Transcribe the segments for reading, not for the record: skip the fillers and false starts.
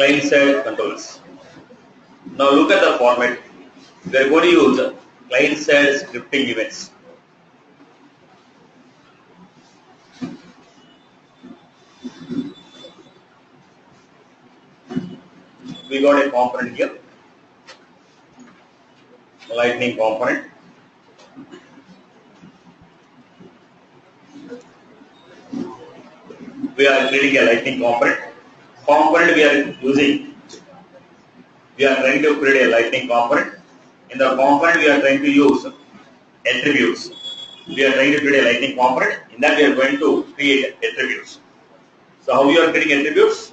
client-side controls. Now look at the format. We are going to use client-side scripting events. We got a component here, lightning component. We are creating a lightning component. Component we are using. We are trying to create a lightning component. In the component we are trying to use attributes. We are trying to create a lightning component. In that we are going to create attributes. So how you are creating attributes?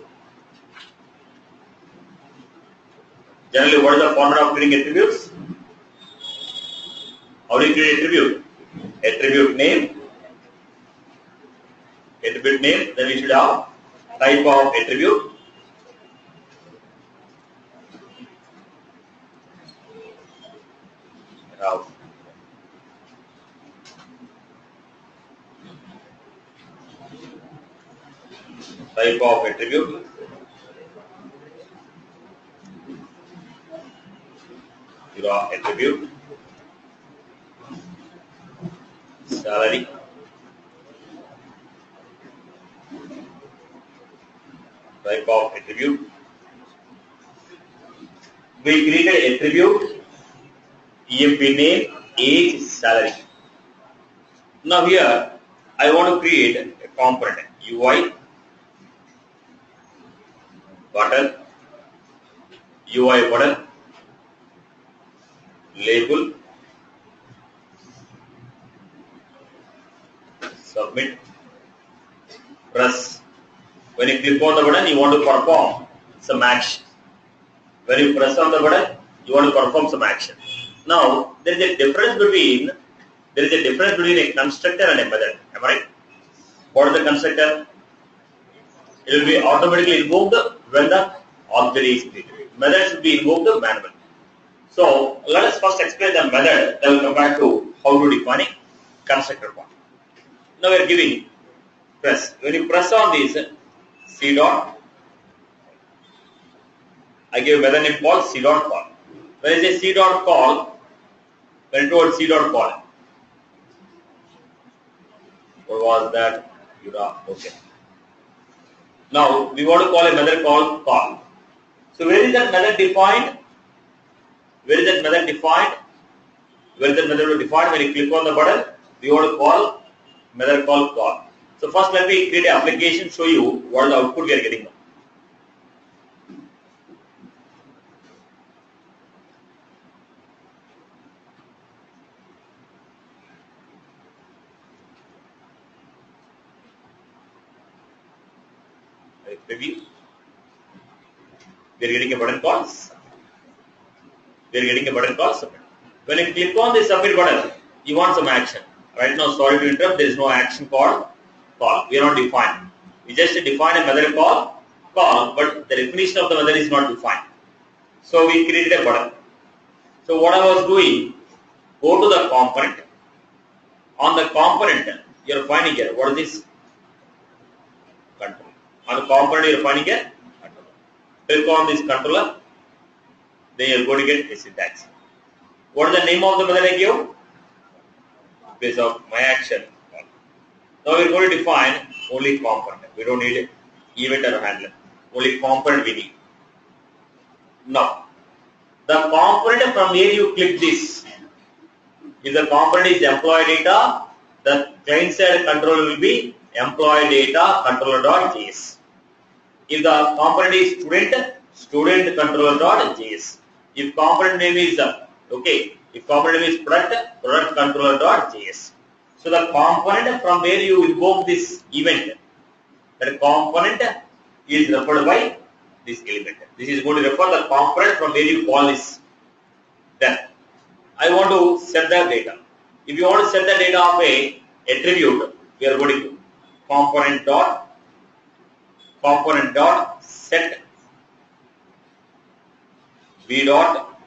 Generally, what is the format of creating attributes? How do you create attribute? Attribute name. Attribute name. Then we should have type of attribute. Type of attribute. Your attribute. Salary. Type of attribute. We created attribute, EMP name, age, salary. Now here I want to create a component UI button, UI button, label, submit, press. When you click on the button, you want to perform some action. When you press on the button, you want to perform some action. Now there is a difference between a constructor and a method. Am I right? What is the constructor? It will be automatically invoked when the object is created. Method should be invoked manually. So let us first explain the method. Then we'll come back to how to define a constructor part. Now we are giving press. When you press on this C dot, I give a method name called C dot call. When I say C dot call, when it towards C dot call, what was that? Okay. Now we want to call a method called call. So where is that method defined? Where is that method defined? Where is that method defined? When you click on the button, we want to call method called call. So first let me create an application, show you what is the output we are getting now. Preview. We are getting a button called submit. When you click on the submit button, you want some action. Right now, sorry to interrupt, there is no action called call. We are not defined. We just define a method called call, but the definition of the method is not defined. So we created a button. So what I was doing, go to the component. On the component, you are finding here. What is this? Control. On the component, you are finding a controller. Click on this controller. Then you are going to get a syntax. What is the name of the method I give? Based of my action. Now we are going to define only component. We don't need event or handler. Only component we need. Now, the component from where you click this, if the component is employee data, the client side controller will be employee data controller.js. If the component is student controller.js. If component name is if component name is product controller.js. So the component from where you invoke this event, that component is referred by this element. This is going to refer the component from where you call this. Then I want to set the data. If you want to set the data of a attribute, we are going to component dot set v dot,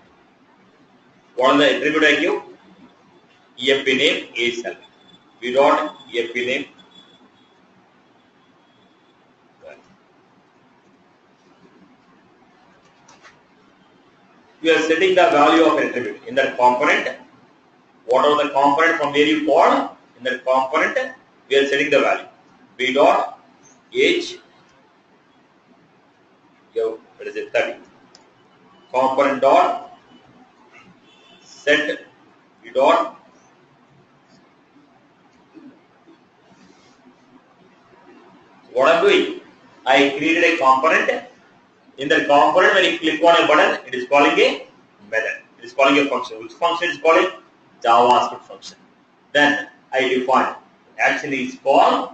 what is the attribute I give? EMP name age salary. V dot EMP name. we are setting the value of attribute in that component. Whatever the component from where you call, in that component we are setting the value. B dot age, what is it, 30. Component dot set B dot what I'm doing, I created a component. In that component, when you click on a button, it is calling a method. It is calling a function. Which function is calling? JavaScript function. Then I define action is called.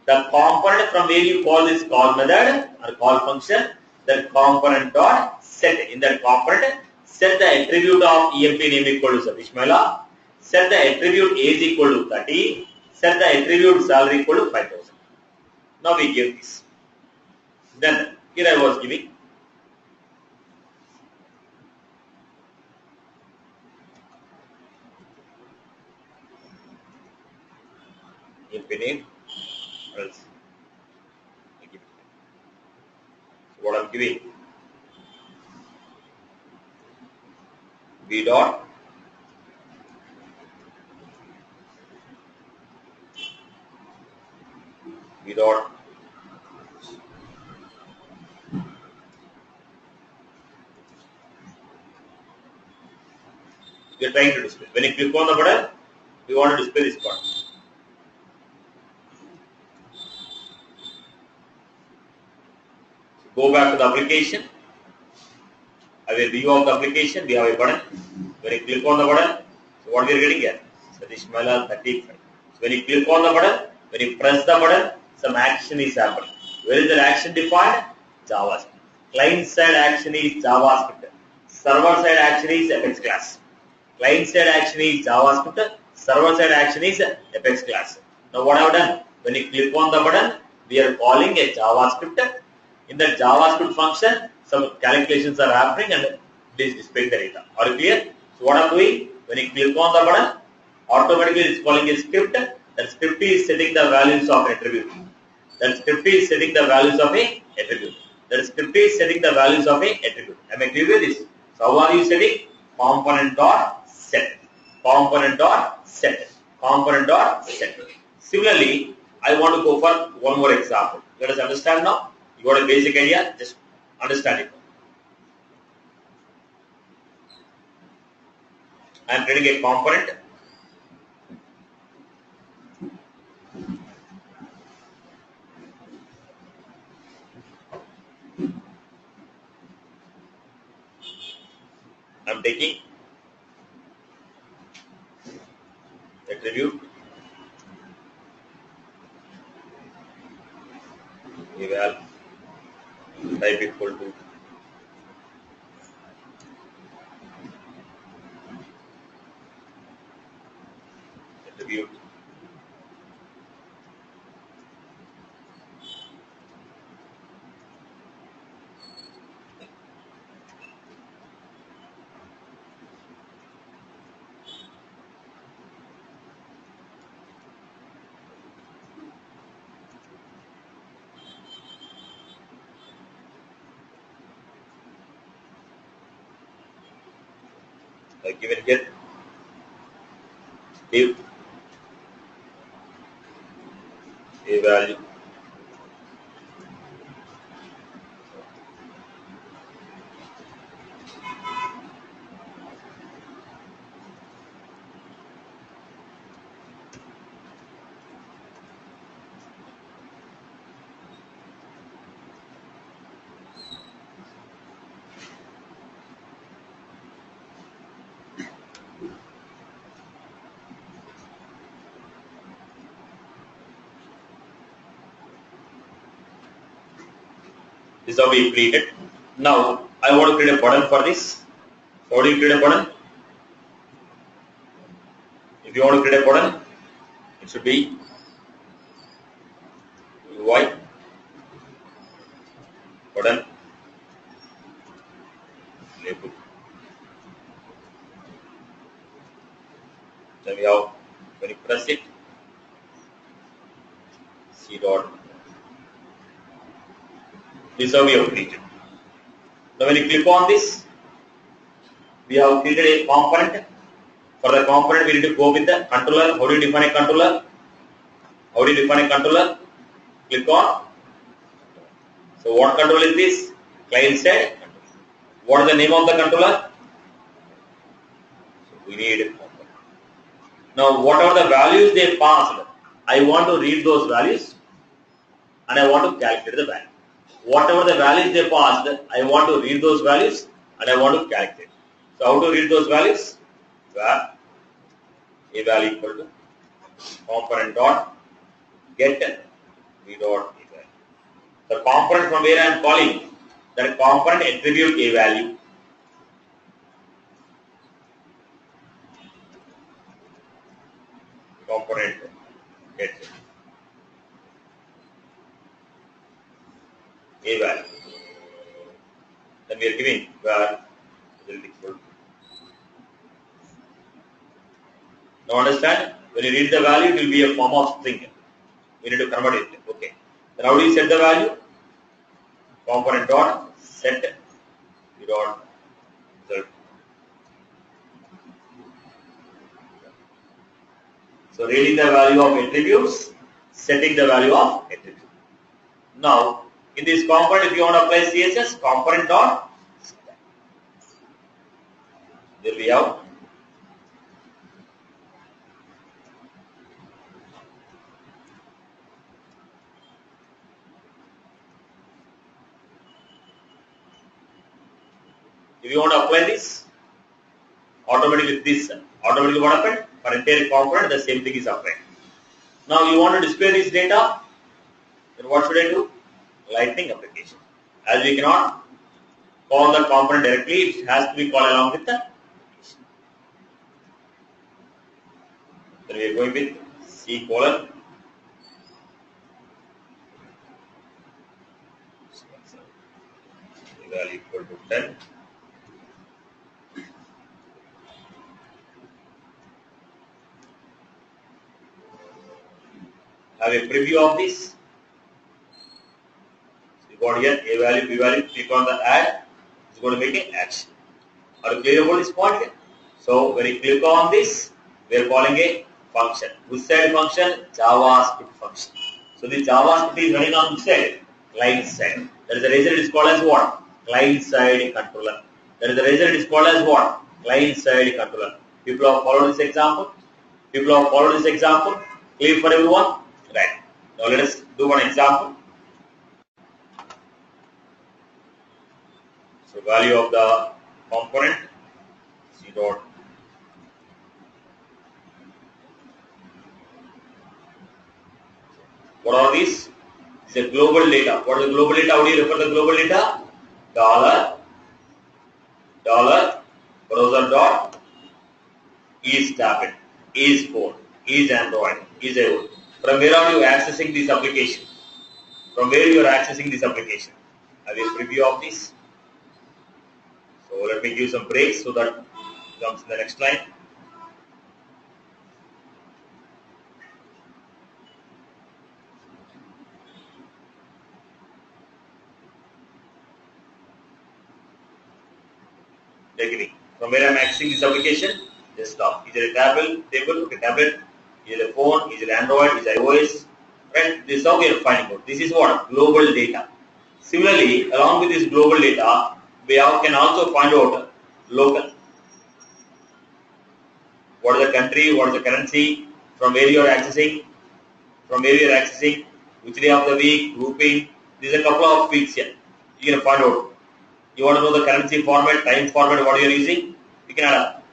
The component from where you call this call method or call function, that component dot set. In that component, set the attribute of EMP name equal to Satish Mehla. Set the attribute age equal to 30. Set the attribute salary equal to 5,000. Now we give this. Then here I was giving infinite else. So what I'm giving B dot B dot we are trying to display. When you click on the button, we want to display this button. So go back to the application. I have a view of the application. We have a button. When you click on the button, so what we are getting here? Satish Mehla 35. So when you click on the button, when you press the button, some action is happening. Where is the action defined? JavaScript. Client side action is JavaScript. Server side action is Apex class. Client side action is JavaScript. Server side action is Apex class. Now what I have done? When you click on the button, we are calling a JavaScript. In the JavaScript function, some calculations are happening and it is displaying the data. Are you clear? So what I am doing? When you click on the button, automatically it is calling a script. That script is setting the values of attribute. That script is setting the values of a attribute. That script is setting the values of a attribute. Am I clear with this? So how are you setting? Component dot set. Component dot set. Component dot set. Similarly, I want to go for one more example. Let us understand now. You got a basic idea? Just understand it. I am creating a component. I am taking attribute eval type equal to attribute given here give a value this is how we create it. Now I want to create a button for this. So how do you create a button? If you want to create a button, it should be UI button label. Then we have when you press it, C dot. This is how we have created. Now when you click on this, We have created a component. For the component, we need to go with the controller. How do you define a controller? How do you define a controller? Click on. So what control is this? Client side. What is the name of the controller? So we need a component. Now whatever the values they passed, I want to read those values and I want to calculate the value. Whatever the values they passed, I want to read those values and I want to calculate. So how to read those values? Var a value equal to component dot get v dot a value. The component from where I am calling, that component attribute a value. Component get a value. Then we are giving var is equal to. Now understand? When you read the value, it will be a form of string. We need to convert it. Okay. Then how do you set the value? Component dot set v dot result. So reading the value of attributes, setting the value of attribute. Now in this component, if you want to apply CSS, component dot set. There we have. If you want to apply this, automatically what happened? For entire component, the same thing is applied. Now you want to display this data, then what should I do? Lightning application. As we cannot call the component directly, it has to be called along with the application. Then we are going with C colon. Value equal to 10. Have a preview of this. So you got here a value, b value, click on the add, it's going to make an action. Are you clear about this point here? So when you click on this, we are calling a function. Which side function? JavaScript function. So the JavaScript is running on which side? Client side. That is the reason it is called as what? Client side controller. That is the reason it is called as what? Client side controller. People have followed this example? People have followed this example? Clear for everyone? Right. Now let us do one example. So value of the component C dot. What are these? It's a global data. What is the global data? How do you refer the global data? Dollar browser dot is tablet, is phone, is Android, is iOS. From where are you accessing this application? From where you are accessing this application? Have a preview of this. So let me give some breaks so that it comes in the next line. Beginning. From where I am accessing this application? Just stop. Is it a tablet? Okay, tablet. Is it a phone? Is it Android? Is it iOS? Right? This is how we are finding out. This is what? Global data. Similarly, along with this global data, we can also find out local. What is the country? What is the currency? From where you are accessing? From where you are accessing? Which day of the week? Grouping. These are a couple of weeks here. You can find out. You want to know the currency format, time format, what you are using? You can add up.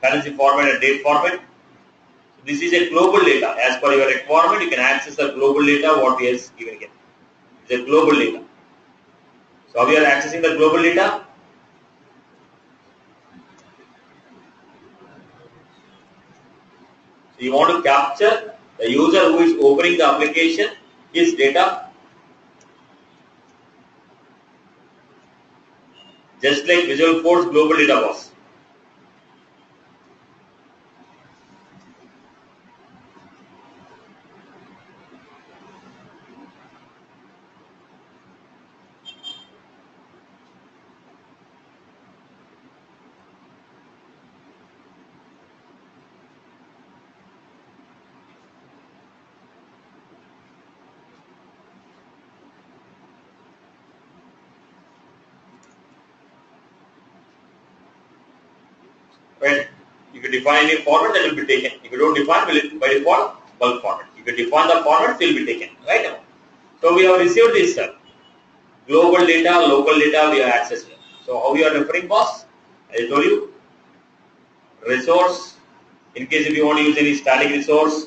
Currency format and date format. So this is a global data. As per your requirement, you can access the global data what we have given here. It's a global data. So how we are accessing the global data? So you want to capture the user who is opening the application, his data, just like Visual Force global data was. Right? If you define any format, that will be taken. If you don't define, will it by default bulk format. If you define the format, it will be taken. Right? So we have received this global data, local data we have accessed. So how you are referring, boss? I told you, resource. In case if you want to use any static resource,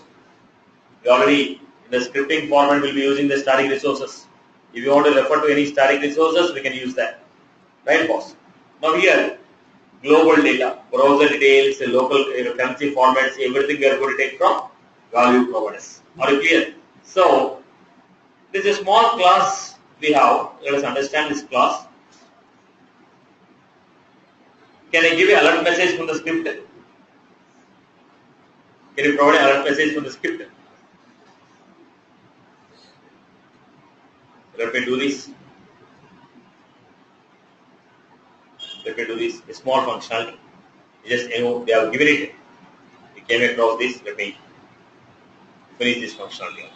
we already in the scripting format will be using the static resources. If you want to refer to any static resources, we can use that. Right, boss? Now here, global data, browser details, local currency formats, everything we are going to take from value providers. Are you clear? So, this is a small class we have. Let us understand this class. Can I give an alert message from the script? Can you provide an alert message from the script? Let me do this. Let me do this. A small functionality. Just they have given it. We came across this. Let me finish this functionality also.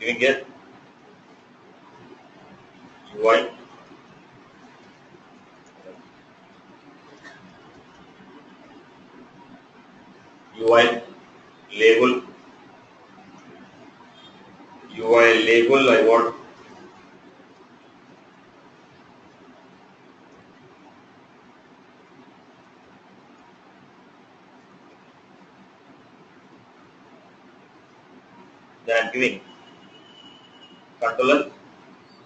Giving here UI label I want then I'm giving controller.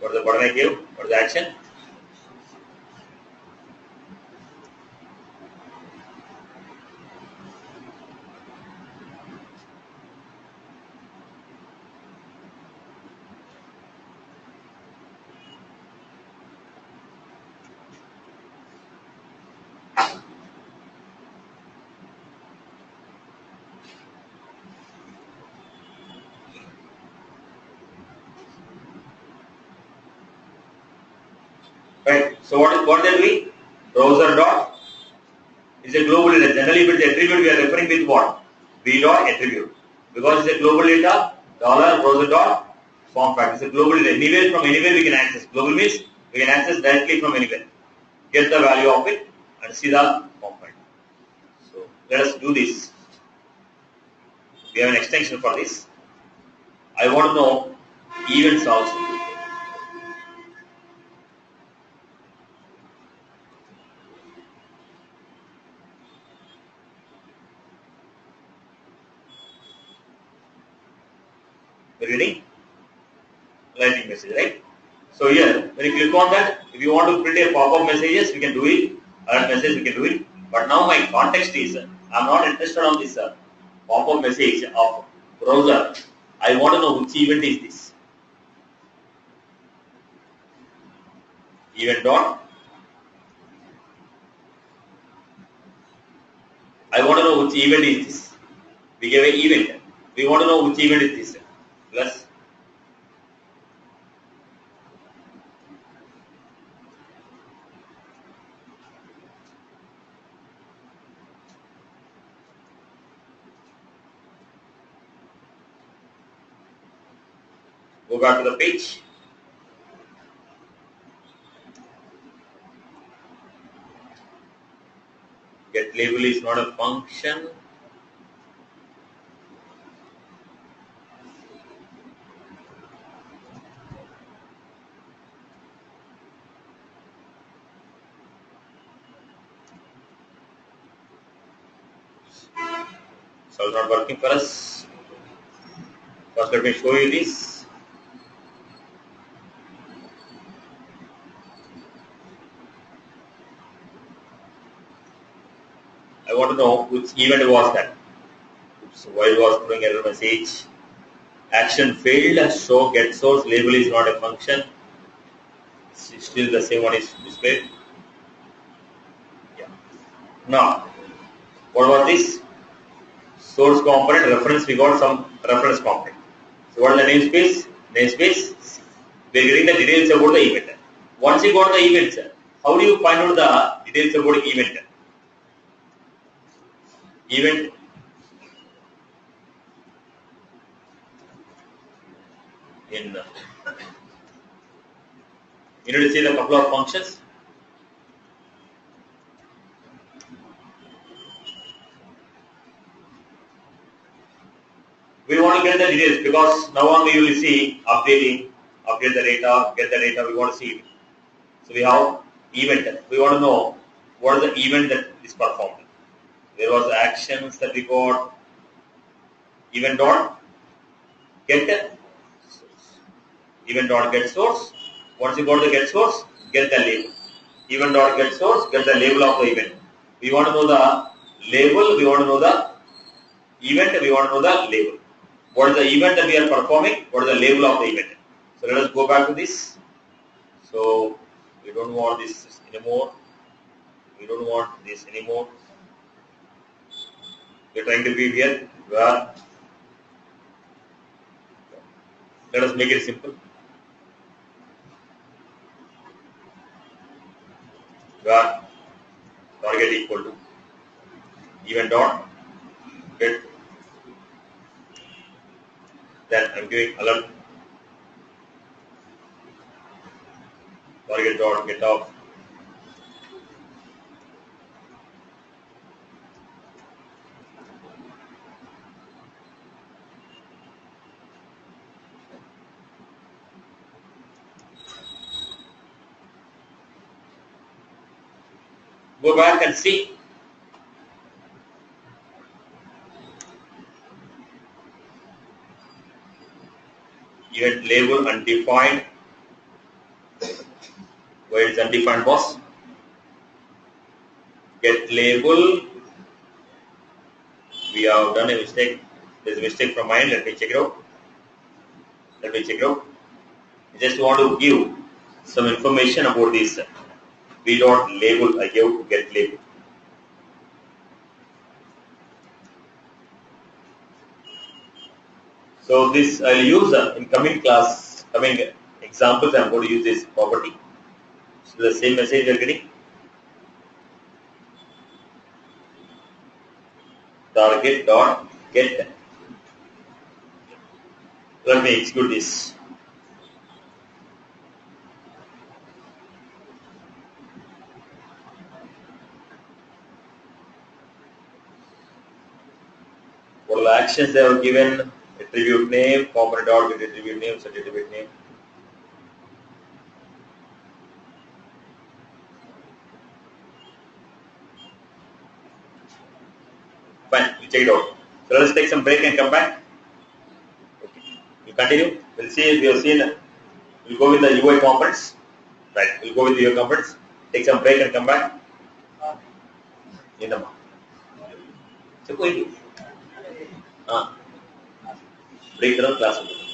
What is the button I gave? What is the action? Right. So what that mean? Browser dot is a global data. Generally, if it's attribute, we are referring with what? B dot attribute. Because it's a global data, dollar browser dot form factor. It's a global data. Anywhere from anywhere we can access. Global means we can access directly from anywhere. Get the value of it and see the form factor. So let us do this. We have an extension for this. I want to know events also. Reading lightning message, right? So here, when you click on that, if you want to print a pop-up messages, we can do it. Alert message, we can do it. But now my context is, I'm not interested on this pop-up message of browser. I want to know which event is this. Event dot. I want to know which event is this. We gave an event. We want to know which event is this. Plus. Go back to the page. Get label is not a function. So it's not working for us. First, let me show you this. I want to know which event was that. So while it was throwing error message, action failed, show get source, label is not a function. Still the same one is displayed. Yeah. Now, what was this? Source component, reference, we got some reference component. So what is the namespace? Namespace, we are getting the details about the event. Once you got the event, how do you find out the details about the event? event in you need to see the couple of functions. We want to get the details because now only you will see update the data, get the data, we want to see it. So we have event. We want to know what is the event that is performed. There was actions that we got, event dot get source. Event dot get source. Once you got the get source, get the label. Event dot get source, get the label of the event. We want to know the label, we want to know the event, we want to know the label. What is the event that we are performing? What is the label of the event? So let us go back to this. So we don't want this anymore. We don't want this anymore. We are trying to be here. Where? Let us make it simple. Where target equal to event dot get. Then I'm giving alert target dot get off. Go back and see. Event label undefined. Where is undefined boss? Get label. We have done a mistake. There's a mistake from mine. Let me check it out. I just want to give some information about this. We dot label. I gave get label. So this I'll use in coming class, coming examples. I'm going to use this property. So the same message you're getting. Target dot get. Let me execute this. What are the actions they have given? Attribute name, component dot get attribute name, set attribute name. Fine, we check it out. So let's take some break and come back. Okay. We continue. We'll see. We have seen. We'll go with the UI components. Right. We'll go with the UI components. Take some break and come back. In the so go break the class.